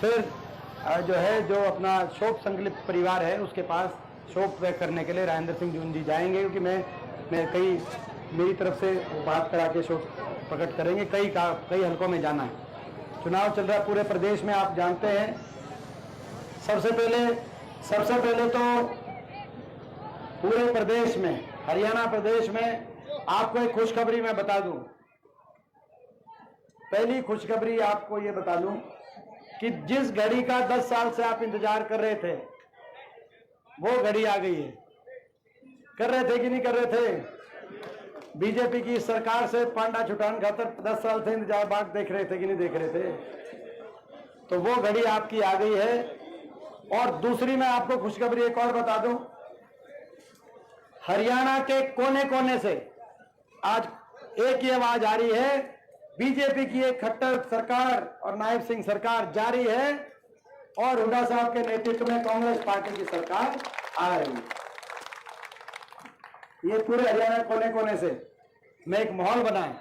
फिर जो अपना शोक संकलित परिवार है उसके पास शोक व्यक्त करने के लिए राजेंद्र सिंह जून जी जाएंगे, क्योंकि मैं मेरी तरफ से बात करा के शोक प्रकट करेंगे। कई हलकों में जाना है, चुनाव चल रहा है पूरे प्रदेश में, आप जानते हैं। सबसे पहले तो पूरे प्रदेश में, हरियाणा प्रदेश में आपको एक खुशखबरी मैं बता दूं। पहली खुशखबरी आपको ये बता दूं कि जिस घड़ी का 10 साल से आप इंतजार कर रहे थे, वो घड़ी आ गई है। कर रहे थे कि नहीं कर रहे थे? बीजेपी की सरकार से पांडा छुटान खातर 10 साल से इंतजार बात देख रहे थे कि नहीं देख रहे थे? तो वो घड़ी आपकी आ गई है। और दूसरी मैं आपको खुशखबरी एक और बता दूं, हरियाणा के कोने कोने से आज एक ही आवाज आ रही है, बीजेपी की एक खट्टर सरकार और नायब सिंह सरकार जारी है और हुड्डा साहब के नेतृत्व में कांग्रेस पार्टी की सरकार आ रही है। ये पूरे हरियाणा कोने कोने से में एक माहौल बना है।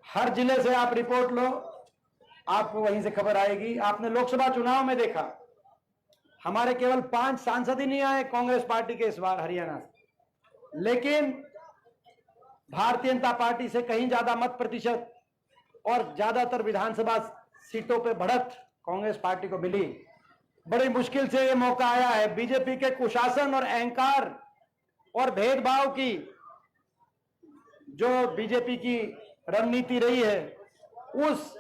हर जिले से आप रिपोर्ट लो, आपको वहीं से खबर आएगी। आपने लोकसभा चुनाव में देखा, हमारे केवल 5 सांसद ही नहीं आए कांग्रेस पार्टी के इस बार हरियाणा से, लेकिन भारतीय जनता पार्टी से कहीं ज्यादा मत प्रतिशत और ज्यादातर विधानसभा सीटों पे बढ़त कांग्रेस पार्टी को मिली। बड़ी मुश्किल से ये मौका आया है। बीजेपी के कुशासन और अहंकार और भेदभाव की जो बीजेपी की रणनीति रही है, उस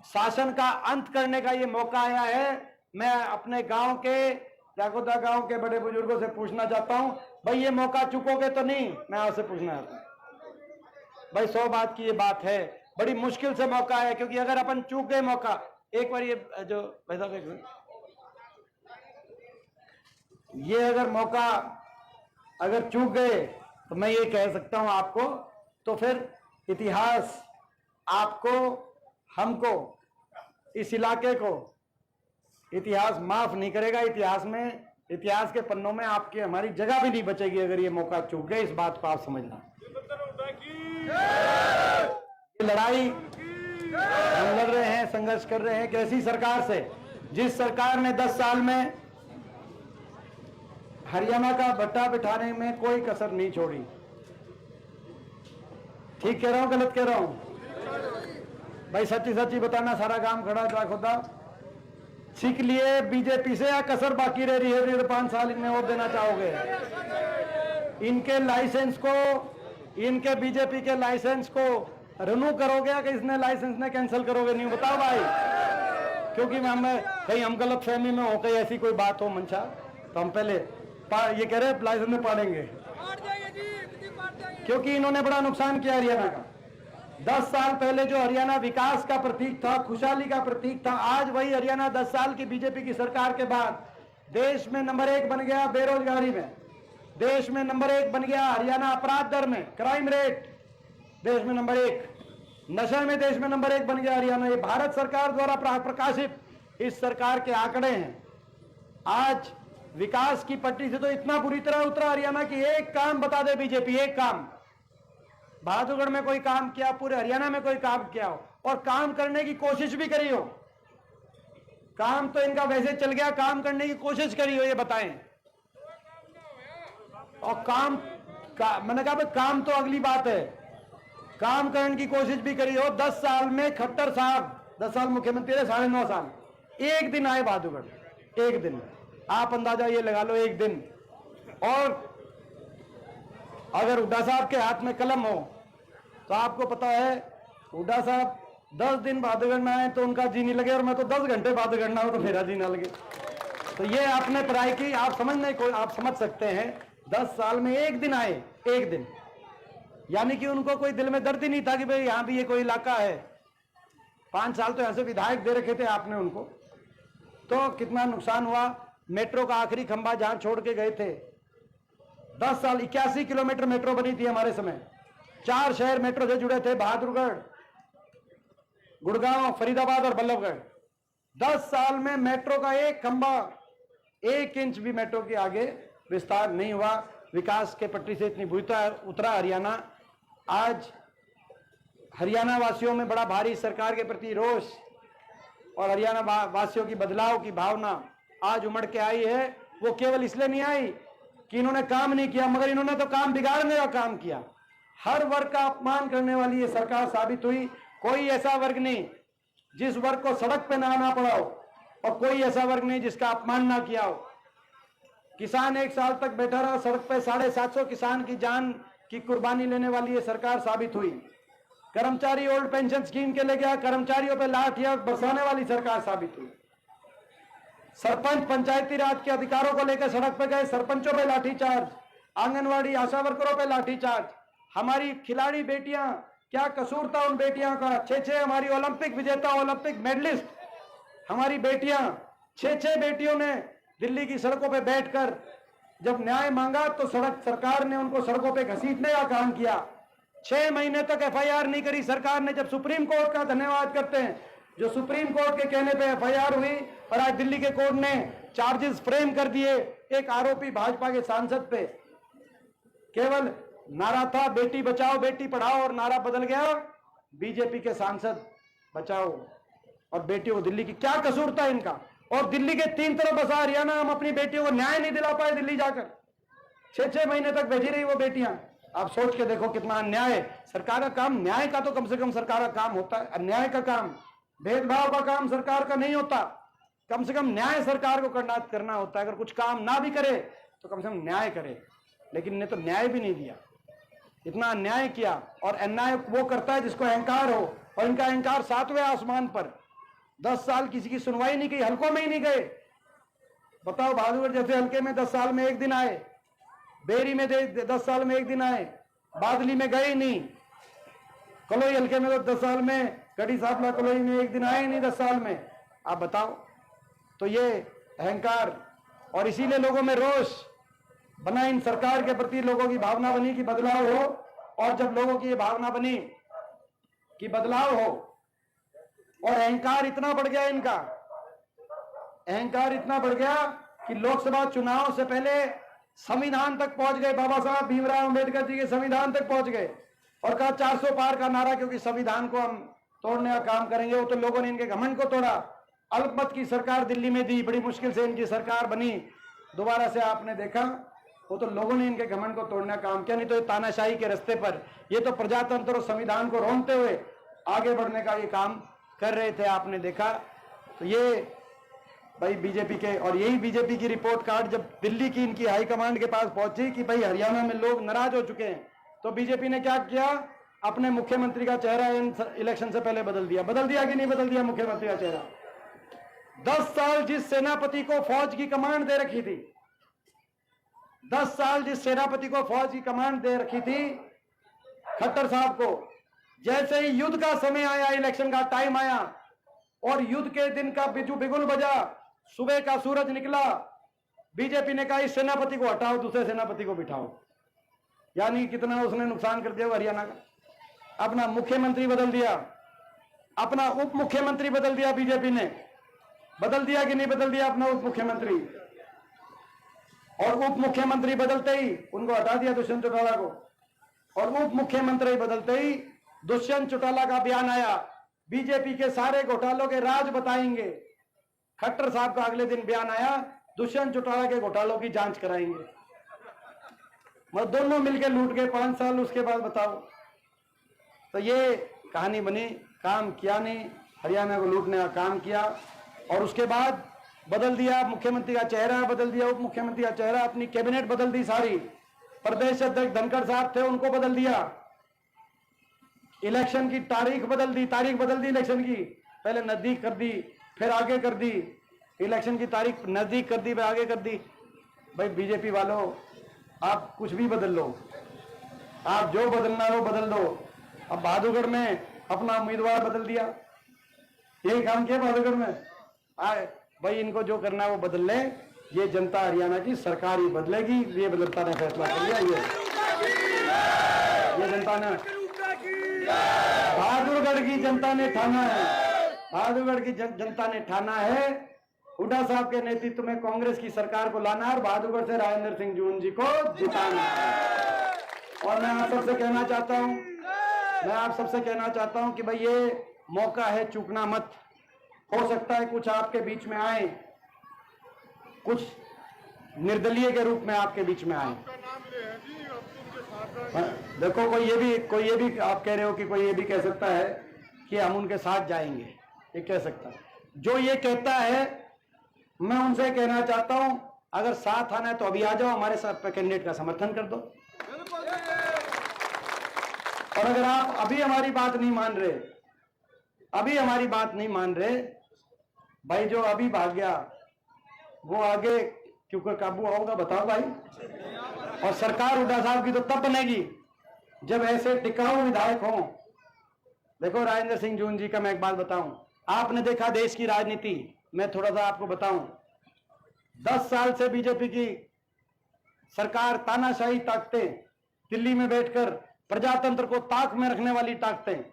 शासन का अंत करने का ये मौका आया है। मैं अपने गांव के, जागोदा गांव के बड़े बुजुर्गों से पूछना चाहता हूं, भाई ये मौका चुकोगे तो नहीं? मैं आपसे पूछना चाहता हूं भाई, 100 बात की ये बात है, बड़ी मुश्किल से मौका है, क्योंकि अगर अपन चूक गए मौका, एक बार ये जो भाई साहब ये अगर मौका अगर चूक गए तो मैं ये कह सकता हूं आपको, तो फिर इतिहास आपको, हमको, इस इलाके को इतिहास माफ नहीं करेगा। इतिहास के पन्नों में आपकी हमारी जगह भी नहीं बचेगी अगर ये मौका चूक गए। इस बात को आप समझना। ये लड़ाई हम लड़ रहे हैं, संघर्ष कर रहे हैं कैसी सरकार से, जिस सरकार ने 10 साल में हरियाणा का भट्टा बिठाने में कोई कसर नहीं छोड़ी। ठीक कह रहा हूं, गलत कह रहा हूं? भाई सच्ची सच्ची बताना, सारा काम खड़ा जा खुदा। सीख लिए बीजेपी से या कसर बाकी रह रही है? 5 साल इनमें और देना चाहोगे? इनके लाइसेंस को, इनके बीजेपी के लाइसेंस को रिन्यू करोगे या कि इसने लाइसेंस ने कैंसिल करोगे? नहीं बताओ भाई, क्योंकि कहीं हम गलत फहमी में हो, कहीं ऐसी कोई बात हो मंशा, तो हम पहले ये कह रहे लाइसेंस में पाड़ेंगे, क्योंकि इन्होंने बड़ा नुकसान किया हरियाणा का। 10 साल पहले जो हरियाणा विकास का प्रतीक था, खुशहाली का प्रतीक था, आज वही हरियाणा 10 साल की बीजेपी की सरकार के बाद देश में नंबर 1 बन गया बेरोजगारी में, देश में नंबर 1 बन गया हरियाणा अपराध दर में, क्राइम रेट देश में नंबर 1, नशे में देश में नंबर 1 बन गया हरियाणा। ये भारत सरकार द्वारा प्रकाशित इस सरकार के आंकड़े हैं। आज विकास की पटरी से तो इतना बुरी तरह उतरा हरियाणा की, एक काम बता दे बीजेपी, एक काम बहादुरगढ़ में कोई काम किया, पूरे हरियाणा में कोई काम किया हो, और काम करने की कोशिश भी करी हो। काम तो इनका वैसे चल गया, काम करने की कोशिश करी हो, ये बताएं। और मैंने कहा काम तो अगली बात है, काम करने की कोशिश भी करी हो। 10 साल में खट्टर साहब 10 साल मुख्यमंत्री रहे, 9.5 साल, एक दिन आए बहादुरगढ़, एक दिन, आप अंदाजा ये लगा लो, एक दिन। और अगर हुड्डा साहब के हाथ में कलम हो तो आपको पता है, हुड्डा साहब 10 दिन बहादुरगढ़ में आए तो उनका जी नहीं लगे, और मैं तो 10 घंटे बहादुरगढ़ में हो तो मेरा जी ना लगे। तो ये आपने पढ़ाई की, आप समझ सकते हैं। 10 साल में एक दिन आए, एक दिन, यानी कि उनको कोई दिल में दर्द ही नहीं था कि भाई यहां भी ये कोई इलाका है। 5 साल तो यहां से विधायक दे रखे थे आपने उनको, तो कितना नुकसान हुआ। मेट्रो का आखिरी खंभा जहां छोड़ के गए थे, 10 साल 81 किलोमीटर मेट्रो बनी थी हमारे समय, 4 शहर मेट्रो से जुड़े थे, बहादुरगढ़, गुड़गांव, फरीदाबाद और बल्लभगढ़। 10 साल में मेट्रो का एक खंभा, 1 इंच भी मेट्रो के आगे विस्तार नहीं हुआ। विकास के पटरी से इतनी उतरा हरियाणा। आज हरियाणा वासियों में बड़ा भारी सरकार के प्रति रोष और हरियाणा वासियों की बदलाव की भावना आज उमड़ के आई है, वो केवल इसलिए नहीं आई कि इन्होंने काम नहीं किया, मगर इन्होंने तो काम बिगाड़ने का काम किया। हर वर्ग का अपमान करने वाली ये सरकार साबित हुई। कोई ऐसा वर्ग नहीं जिस वर्ग को सड़क पे ना आना पड़ा हो, और कोई ऐसा वर्ग नहीं जिसका अपमान ना किया हो। किसान 1 साल तक बैठा रहा सड़क पे, 750 किसान की जान की कुर्बानी लेने वाली ये सरकार साबित हुई। कर्मचारी ओल्ड पेंशन स्कीम के लिए गया, कर्मचारियों पे लाठियां बरसाने वाली सरकार साबित हुई। सरपंच पंचायती राज के अधिकारों को लेकर सड़क पे गए, सरपंचों पे लाठीचार्ज, आंगनवाड़ी आशा वर्करों पे लाठीचार्ज। हमारी खिलाड़ी बेटियां, क्या कसूर था उन बेटियों का? 6 हमारी ओलंपिक विजेता, ओलंपिक मेडलिस्ट हमारी बेटियां, 6 बेटियों ने दिल्ली की सड़कों पे बैठकर जब न्याय मांगा तो सरकार ने उनको सड़कों पे घसीटने का काम किया। 6 महीने तक एफआईआर नहीं करी सरकार ने। जब सुप्रीम कोर्ट का धन्यवाद करते हैं, जो सुप्रीम कोर्ट के कहने पे एफआईआर हुई और आज दिल्ली के कोर्ट ने चार्जेस फ्रेम कर दिए एक आरोपी भाजपा के सांसद पे। केवल नारा था बेटी बचाओ बेटी पढ़ाओ और नारा बदल गया बीजेपी के सांसद बचाओ और बेटियों को दिल्ली की। क्या कसूर था इनका? और दिल्ली के 3 तरफ बसा हरियाणा, हम अपनी बेटियों को न्याय नहीं दिला पाए दिल्ली जाकर। 6 महीने तक बैठी रही वो बेटियां। आप सोच के देखो कितना अन्याय। सरकार का काम न्याय का तो कम से कम सरकार का काम होता है, अन्याय का काम, भेदभाव का काम सरकार का नहीं होता। कम से कम न्याय सरकार को करना होता है। अगर कुछ काम ना भी करे तो कम से कम न्याय करे, लेकिन इन्हें तो न्याय भी नहीं दिया, इतना अन्याय किया। और अन्याय वो करता है जिसको अहंकार हो, और इनका अहंकार 7वें आसमान पर। 10 साल किसी की सुनवाई नहीं की, हल्कों में ही नहीं गए। बताओ, बहादुरगढ़ जैसे हल्के में 10 साल में 1 दिन आए, बेरी में 10 साल में 1 दिन आए, बादली में गए ही नहीं, कलोई हल्के में तो 10 साल में, कड़ी सापला कलोई में 1 दिन आए ही नहीं 10 साल में। आप बताओ, तो ये अहंकार, और इसीलिए लोगों में रोष बना, इन सरकार के प्रति लोगों की भावना बनी कि बदलाव हो। और जब लोगों की ये भावना बनी कि बदलाव हो, और अहंकार इतना बढ़ गया इनका, अहंकार इतना बढ़ गया कि लोकसभा चुनाव से पहले संविधान तक पहुंच गए। बाबा साहब भीमराव अंबेडकर जी के संविधान तक पहुंच गए और कहा 400 पार का नारा, क्योंकि संविधान को हम तोड़ने का काम करेंगे। वो तो लोगों ने इनके घमंड को तोड़ा। अल्पमत की सरकार दिल्ली में दी, बड़ी मुश्किल से इनकी सरकार बनी दोबारा से, आपने देखा, वो तो लोगों ने इनके घमंड को तोड़ने का काम किया। नहीं तो ये तानाशाही के रास्ते पर, ये तो प्रजातंत्र और संविधान को रोनते हुए आगे बढ़ने का ये काम कर रहे थे, आपने देखा। तो ये भाई बीजेपी के, और यही बीजेपी की रिपोर्ट कार्ड जब दिल्ली की इनकी हाईकमांड के पास पहुंची कि भाई हरियाणा में लोग नाराज हो चुके हैं, तो बीजेपी ने क्या किया? अपने मुख्यमंत्री का चेहरा इन इलेक्शन से पहले बदल दिया। बदल दिया कि नहीं बदल दिया मुख्यमंत्री का चेहरा? 10 साल जिस सेनापति को फौज की कमांड दे रखी थी, 10 साल जिस सेनापति को फौज की कमांड दे रखी थी, खट्टर साहब को, जैसे ही युद्ध का समय आया, इलेक्शन का टाइम आया और युद्ध के दिन का बिगुल बजा, सुबह का सूरज निकला, बीजेपी ने कहा इस सेनापति को हटाओ, दूसरे सेनापति को बिठाओ। यानी कितना उसने नुकसान कर दिया हरियाणा का। अपना मुख्यमंत्री बदल दिया, अपना उप मुख्यमंत्री बदल दिया, बीजेपी ने बदल दिया कि नहीं बदल दिया अपना उप मुख्यमंत्री? और उप मुख्यमंत्री बदलते ही उनको हटा दिया दुष्यंत चौटाला को, और उप मुख्यमंत्री बदलते ही दुष्यंत चौटाला का बयान आया, बीजेपी के सारे घोटालों के राज बताएंगे। खट्टर साहब का अगले दिन बयान आया, दुष्यंत चौटाला के घोटालों की जांच कराएंगे। मतलब दोनों मिलकर लूट गए 5 साल, उसके बाद बताओ। तो ये कहानी बनी, काम किया नहीं, हरियाणा को लूटने का काम किया। और उसके बाद बदल दिया मुख्यमंत्री का चेहरा, बदल दिया उप मुख्यमंत्री का चेहरा, अपनी कैबिनेट बदल दी सारी। प्रदेश अध्यक्ष धनखड़ साहब थे, उनको बदल दिया। इलेक्शन की तारीख बदल दी, इलेक्शन की, पहले नजदीक कर दी, फिर आगे कर दी। इलेक्शन की तारीख नजदीक कर दी, फिर आगे कर दी। भाई बीजेपी वालों, आप कुछ भी बदल लो, आप जो बदलना हो बदल दो। अब बहादुरगढ़ में अपना उम्मीदवार बदल दिया, यही काम किया बहादुरगढ़ में। आए भाई, इनको जो करना है वो बदल ले, ये जनता हरियाणा की सरकार ही बदलेगी, ये जनता ने फैसला कर लिया। ये जनता ने, बहादुरगढ़ की जनता ने ठाना है, बहादुरगढ़ की जनता ने ठाना है, हुड्डा साहब के नेतृत्व में कांग्रेस की सरकार को लाना और बहादुरगढ़ से राजेंद्र सिंह जून जी को जिताना। और मैं आप सबसे कहना चाहता हूं, कि भाई ये मौका है, चूकना मत। हो सकता है कुछ आपके बीच में आए, कुछ निर्दलीय के रूप में आपके बीच में आए। देखो कोई ये भी आप कह रहे हो कि कोई ये भी कह सकता है कि हम उनके साथ जाएंगे, ये कह सकता है। जो ये कहता है मैं उनसे कहना चाहता हूं, अगर साथ आना है तो अभी आ जाओ, हमारे साथ कैंडिडेट का समर्थन कर दो। और अगर आप अभी हमारी बात नहीं मान रहे, भाई जो अभी भाग गया वो आगे क्यों काबू होगा बताओ भाई। और सरकार हुड्डा साहब की तो तब बनेगी जब ऐसे टिकाऊ विधायक हों। देखो राजेंद्र सिंह जून जी का मैं एक बात बताऊं, आपने देखा देश की राजनीति, मैं थोड़ा सा आपको बताऊं, 10 साल से बीजेपी की सरकार तानाशाही ताकतें, दिल्ली में बैठकर प्रजातंत्र को ताक में रखने वाली ताकतें,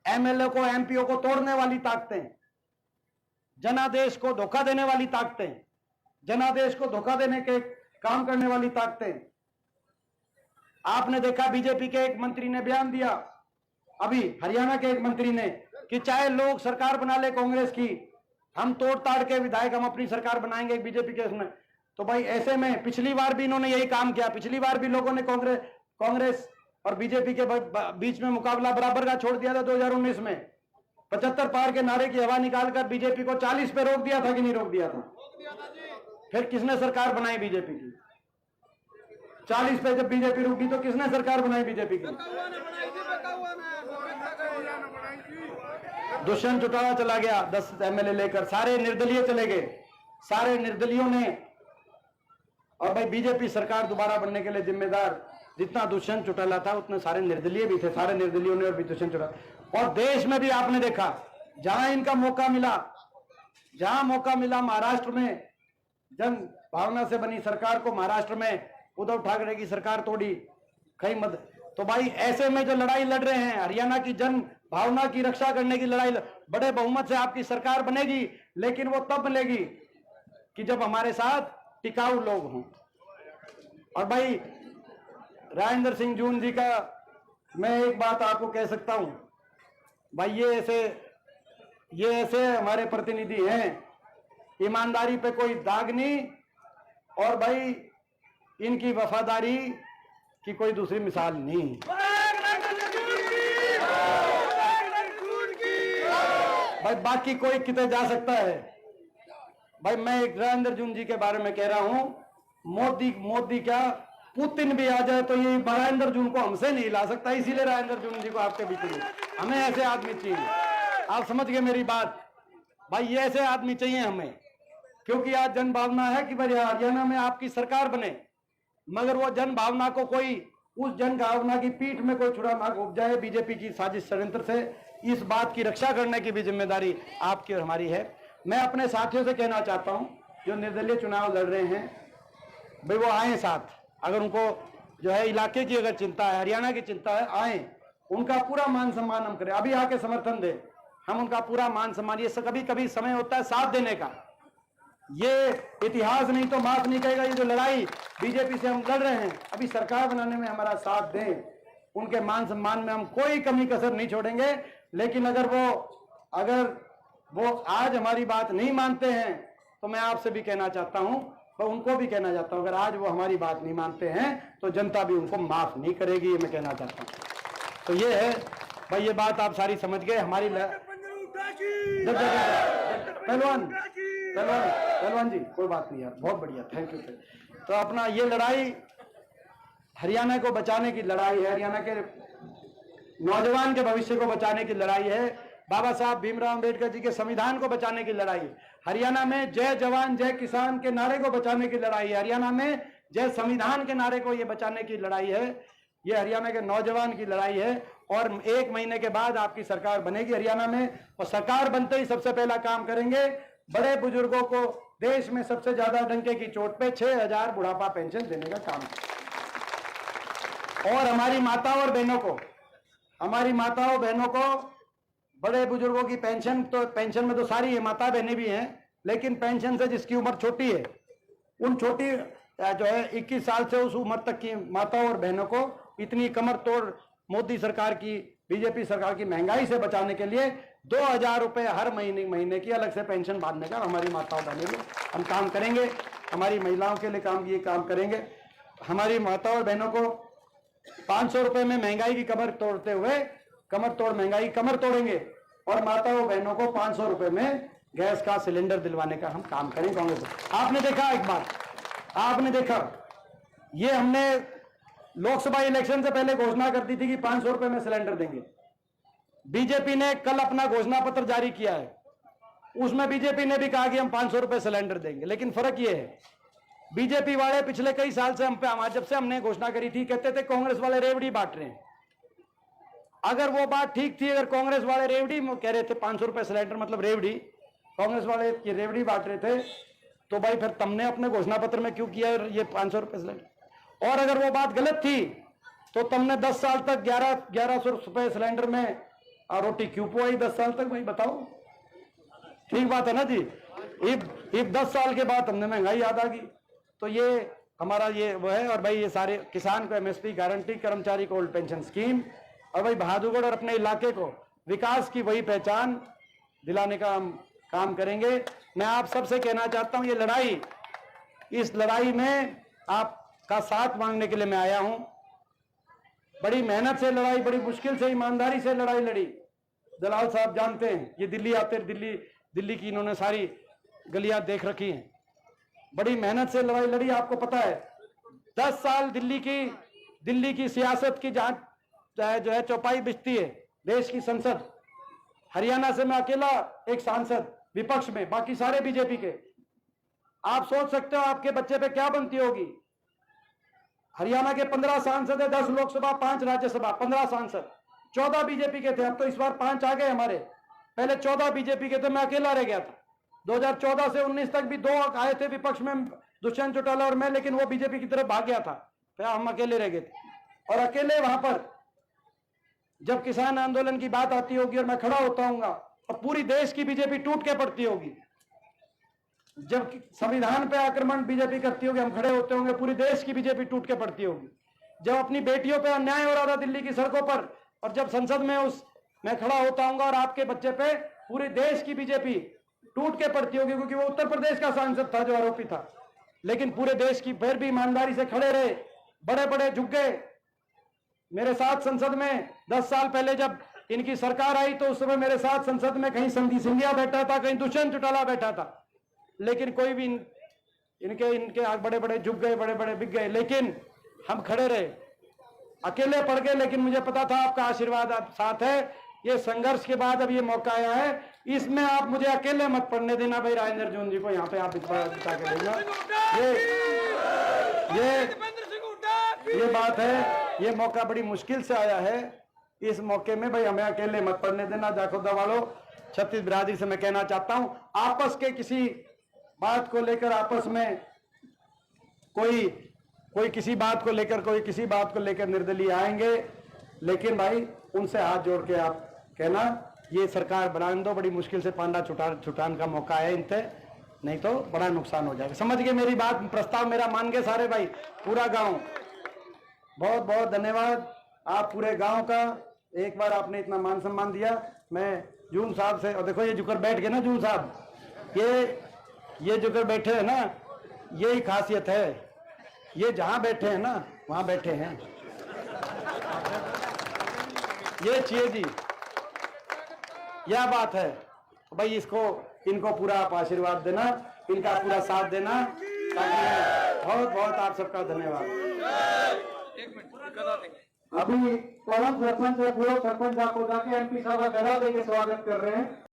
एमएलए को एमपीओ को तोड़ने वाली ताकतें, जनादेश को धोखा देने वाली ताकतें, जनादेश को धोखा देने के काम करने वाली ताकतें। आपने देखा बीजेपी के एक मंत्री ने बयान दिया, अभी हरियाणा के एक मंत्री ने, कि चाहे लोग सरकार बना ले कांग्रेस की, हम तोड़ ताड़ के विधायक हम अपनी सरकार बनाएंगे बीजेपी के उसमें। तो भाई ऐसे में पिछली बार भी इन्होंने यही काम किया, पिछली बार भी लोगों ने कांग्रेस और बीजेपी के बीच में मुकाबला बराबर का छोड़ दिया था 2019 में। 75 पार के नारे की हवा निकालकर बीजेपी को 40 पे रोक दिया था कि नहीं रोक दिया था? फिर किसने सरकार बनाई बीजेपी की? 40 पे जब बीजेपी रुकी तो किसने सरकार बनाई बीजेपी की? दुष्यंत चौटाला चला गया 10 एमएलए लेकर, सारे निर्दलीय चले गए, सारे निर्दलियों ने। और भाई बीजेपी सरकार दोबारा बनने के लिए जिम्मेदार जितना दुष्यंत चौटाला था उतने सारे निर्दलीय भी थे, सारे निर्दलियों ने और भी दुष्यंत चौटाला। और देश में भी आपने देखा जहां इनका मौका मिला, महाराष्ट्र में जन भावना से बनी सरकार को महाराष्ट्र में उद्धव ठाकरे की सरकार तोड़ी, कहीं मत। तो भाई ऐसे में जो लड़ाई लड़ रहे हैं, हरियाणा की जन भावना की रक्षा करने की लड़ाई, बड़े बहुमत से आपकी सरकार बनेगी, लेकिन वो तब मिलेगी कि जब हमारे साथ टिकाऊ लोग हों। और भाई राजेंद्र सिंह जून जी का मैं एक बात आपको कह सकता हूं, भाई ये ऐसे हमारे प्रतिनिधि हैं, ईमानदारी पे कोई दाग नहीं, और भाई इनकी वफादारी की कोई दूसरी मिसाल नहीं। भाई बाकी कोई कितने जा सकता है। भाई मैं राजेंद्र जून जी के बारे में कह रहा हूं, मोदी क्या पुतिन भी आ जाए तो ये राजेंद्र जून को हमसे नहीं ला सकता, इसीलिए राजेंद्र जून जी को आपके बीच में हमें ऐसे आदमी चाहिए। आप समझ गए मेरी बात? भाई ये ऐसे आदमी चाहिए हमें, क्योंकि आज जन भावना है कि भाई हरियाणा में आपकी सरकार बने, मगर वो जन भावना को कोई, उस जन भावना की पीठ में कोई छुरा ना घोप जाए बीजेपी की साजिश षड्यंत्र से। इस बात की रक्षा करने की भी जिम्मेदारी आपकी और हमारी है। मैं अपने साथियों से कहना चाहता हूं जो निर्दलीय चुनाव लड़ रहे हैं, भाई वो आए साथ, अगर उनको जो है इलाके की अगर चिंता है, हरियाणा की चिंता है, आए, उनका पूरा मान सम्मान हम करें, अभी आके समर्थन दे, हम उनका पूरा मान सम्मान। ये कभी कभी समय होता है साथ देने का, ये इतिहास नहीं तो माफ नहीं कहेगा। ये जो लड़ाई बीजेपी से हम लड़ रहे हैं, अभी सरकार बनाने में हमारा साथ दें, उनके मान सम्मान में हम कोई कमी कसर नहीं छोड़ेंगे। लेकिन अगर वो आज हमारी बात नहीं मानते हैं तो मैं आपसे भी कहना चाहता हूं, तो उनको भी कहना चाहता हूं, अगर आज वो हमारी बात नहीं मानते हैं तो जनता भी उनको माफ नहीं करेगी, ये मैं कहना चाहता हूं। तो ये है भाई, ये बात आप सारी समझ गए। हमारी पहलवान जी कोई बात नहीं यार, बहुत बढ़िया, थैंक यू। तो अपना ये लड़ाई हरियाणा को बचाने की लड़ाई है, हरियाणा के नौजवान के भविष्य को बचाने की लड़ाई है, बाबा साहब भीमराव अंबेडकर जी के संविधान को बचाने की लड़ाई है, हरियाणा में जय जवान जय किसान के नारे को बचाने की लड़ाई है, हरियाणा में जय संविधान के नारे को ये बचाने की लड़ाई है। ये हरियाणा के नौजवान की लड़ाई है। और 1 महीने के बाद आपकी सरकार बनेगी हरियाणा में, और सरकार बनते ही सबसे पहला काम करेंगे, बड़े बुजुर्गों को देश में सबसे ज्यादा डंके की चोट पे 6000 बुढ़ापा पेंशन देने का काम। और हमारी माताओं बहनों को बड़े बुजुर्गों की पेंशन, तो पेंशन में तो सारी है, माता बहनें भी हैं, लेकिन पेंशन से जिसकी उम्र छोटी है, उन छोटी जो है 21 साल से उस उम्र तक की माताओं और बहनों को इतनी कमर तोड़ मोदी सरकार की, बीजेपी सरकार की महंगाई से बचाने के लिए 2,000 रुपये हर महीने की अलग से पेंशन बांधने का हमारी माताओं बहनों को हम काम करेंगे। हमारी महिलाओं के लिए ये काम करेंगे। हमारी माताओं और बहनों को 500 रुपये में महंगाई की कमर तोड़ते हुए महंगाई कमर तोड़ेंगे और माताओं बहनों को 500 रुपये में गैस का सिलेंडर दिलवाने का हम काम करेंगे कांग्रेस। आपने देखा एक बात, आपने देखा ये हमने लोकसभा इलेक्शन से पहले घोषणा कर दी थी कि 500 रुपये में सिलेंडर देंगे। बीजेपी ने कल अपना घोषणा पत्र जारी किया है, उसमें बीजेपी ने भी कहा कि हम 500 रुपये सिलेंडर देंगे। लेकिन फर्क ये है, बीजेपी वाले पिछले कई साल से हम पे जब से हमने घोषणा करी थी कहते थे कांग्रेस वाले रेवड़ी बांट रहे हैं। अगर वो बात ठीक थी, अगर कांग्रेस वाले रेवड़ी कह रहे थे 500 रुपये सिलेंडर मतलब रेवड़ी, कांग्रेस वाले ये रेवड़ी बांट रहे थे, तो भाई फिर तुमने अपने घोषणा पत्र में क्यों किया ये 500 रुपये सिलेंडर? और अगर वो बात गलत थी तो तुमने 10 साल तक 1100 रुपये सिलेंडर में रोटी क्यों पुआई 10 साल तक? भाई बताओ, ठीक बात है ना जी। इब 10 साल के बाद हमने महंगाई याद आ गई। तो ये हमारा ये वो है। और भाई ये सारे किसान को एमएसपी गारंटी, कर्मचारी को ओल्ड पेंशन स्कीम, और भाई बहादुरगढ़ और अपने इलाके को विकास की वही पहचान दिलाने का हम काम करेंगे। मैं आप सबसे कहना चाहता हूं, ये लड़ाई, इस लड़ाई में आपका साथ मांगने के लिए मैं आया हूं। बड़ी मेहनत से लड़ाई, बड़ी मुश्किल से, ईमानदारी से लड़ाई लड़ी। दलाल साहब जानते हैं, ये दिल्ली आते, दिल्ली की इन्होंने सारी गलियां देख रखी हैं। बड़ी मेहनत से लड़ाई लड़ी, आपको पता है 10 साल दिल्ली की सियासत की जहां जो है चौपाई बिछती है देश की संसद। हरियाणा से मैं अकेला एक सांसद विपक्ष में, बाकी सारे बीजेपी के। आप सोच सकते हो आपके बच्चे पे क्या बनती होगी। हरियाणा के 15 सांसद है, 10 लोकसभा, 5 राज्यसभा, 15 सांसद, 14 बीजेपी के थे। अब तो इस बार 5 आ गए हमारे, पहले 14 बीजेपी के थे, मैं अकेला रह गया था। 2014 से 19 तक भी 2 आए थे विपक्ष में, दुष्यंत चौटाला और मैं, लेकिन वो बीजेपी की तरफ भाग गया था, फिर हम अकेले रह गए थे। और अकेले वहां पर जब किसान आंदोलन की बात आती होगी और मैं खड़ा होता हूँ और पूरी देश की बीजेपी टूट के पड़ती होगी, जब संविधान पे आक्रमण बीजेपी करती होगी, हम खड़े होते होंगे, पूरी देश की बीजेपी टूट के पड़ती होगी। जब अपनी बेटियों पे अन्याय हो रहा था दिल्ली की सड़कों पर, और जब संसद में मैं खड़ा होता हूँ और आपके बच्चे पे पूरे देश की बीजेपी टूट के पड़ती होगी, क्योंकि वो उत्तर प्रदेश का सांसद था जो आरोपी था, लेकिन पूरे देश की फिर भी ईमानदारी से खड़े रहे, बड़े बड़े झुक गए। मेरे साथ संसद में 10 साल पहले जब इनकी सरकार आई तो उस समय मेरे साथ संसद में कहीं संधि सिंधिया बैठा था, कहीं दुष्यंत चौटाला बैठा था, लेकिन कोई भी इनके आग बड़े बड़े झुक गए, बड़े बड़े बिक गए, लेकिन हम खड़े रहे, अकेले पड़ गए। लेकिन मुझे पता था आपका आशीर्वाद आप साथ है। ये संघर्ष के बाद अब ये मौका आया है, इसमें आप मुझे अकेले मत पड़ने देना। भाई राजेंद्र जून जी को यहाँ पे आप बिठा के देना। ये बात है, ये मौका बड़ी मुश्किल से आया है। इस मौके में भाई हमें अकेले मत पड़ने देना। जाखोदा वालों, छत्तीस बिरादरी से मैं कहना चाहता हूं, आपस के किसी बात को लेकर आपस में कोई किसी बात को लेकर निर्दलीय आएंगे, लेकिन भाई उनसे हाथ जोड़ के आप कहना ये सरकार बनाने दो। बड़ी मुश्किल से पांडा छुटान का मौका है इनसे, नहीं तो बड़ा नुकसान हो जाएगा। समझ गए मेरी बात? प्रस्ताव मेरा मान गए सारे भाई, पूरा गांव। बहुत बहुत धन्यवाद आप पूरे गांव का, एक बार आपने इतना मान सम्मान दिया। मैं जून साहब से, और देखो ये जुकर बैठ गए ना जून साहब, ये जुकर बैठे हैं ना, यही खासियत है। ये जहां बैठे हैं ना वहां बैठे हैं, ये चाहिए जी, यह बात है। भाई इनको पूरा आप आशीर्वाद देना, इनका पूरा साथ देना। बहुत बहुत आप सबका धन्यवाद। अभी पवन सरपंच और पूर्व सरपंच आपको जाके एमपी साहब का गदा देके स्वागत कर रहे हैं।